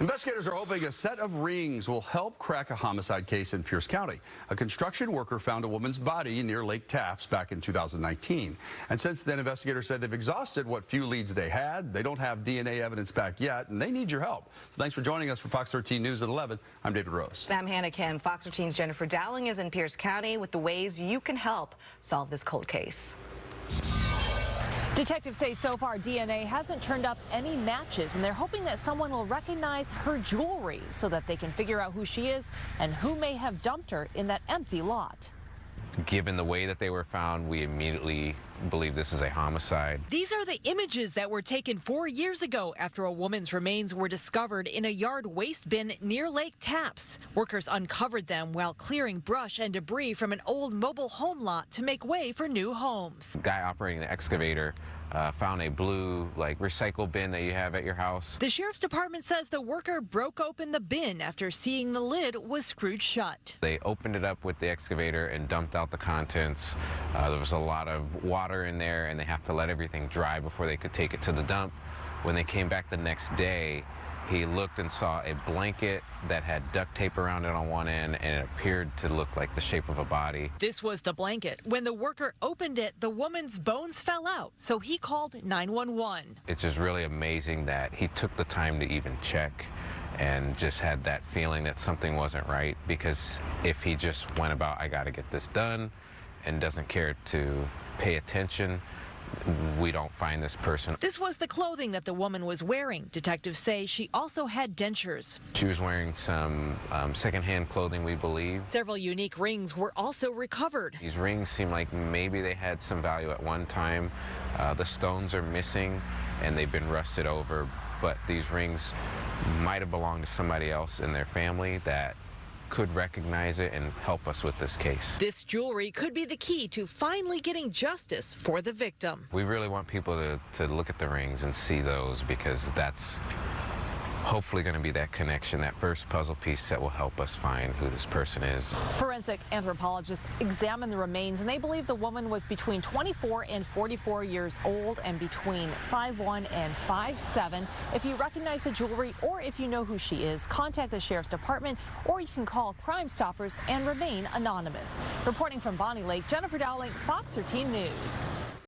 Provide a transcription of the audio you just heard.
Investigators are hoping a set of rings will help crack a homicide case in Pierce County. A construction worker found a woman's body near Lake Tapps back in 2019. And since then, investigators said they've exhausted what few leads they had. They don't have DNA evidence back yet, and they need your help. So thanks for joining us for Fox 13 News at 11. I'm David Rose. I'm Hannah Kim. Fox 13's Jennifer Dowling is in Pierce County with the ways you can help solve this cold case. Detectives say so far DNA hasn't turned up any matches, and they're hoping that someone will recognize her jewelry so that they can figure out who she is and who may have dumped her in that empty lot. Given the way that they were found, we immediately believe this is a homicide. These are the images that were taken 4 years ago after a woman's remains were discovered in a yard waste bin near Lake Tapps. Workers uncovered them while clearing brush and debris from an old mobile home lot to make way for new homes. The guy operating the excavator found a blue recycle bin that you have at your house. The sheriff's department says the worker broke open the bin after seeing the lid was screwed shut. They opened it up with the excavator and dumped out the contents. There was a lot of water in there, and they have to let everything dry before they could take it to the dump. When they came back the next day, he looked and saw a blanket that had duct tape around it on one end, and it appeared to look like the shape of a body. This was the blanket. When the worker opened it, the woman's bones fell out, so he called 911. It's just really amazing that he took the time to even check and just had that feeling that something wasn't right, because if he just went about, I gotta get this done, and doesn't care to pay attention, we don't find this person. This was the clothing that the woman was wearing. Detectives say she also had dentures. She was wearing some secondhand clothing, we believe. Several unique rings were also recovered. These rings seem like maybe they had some value at one time. The stones are missing and they've been rusted over, but these rings might have belonged to somebody else in their family that could recognize it and help us with this case. This jewelry could be the key to finally getting justice for the victim. We really want people to look at the rings and see those, because that's hopefully going to be that connection, that first puzzle piece that will help us find who this person is. Forensic anthropologists examined the remains, and they believe the woman was between 24 and 44 years old and between 5'1" and 5'7". If you recognize the jewelry or if you know who she is, contact the sheriff's department, or you can call Crime Stoppers and remain anonymous. Reporting from Bonnie Lake, Jennifer Dowling, Fox 13 News.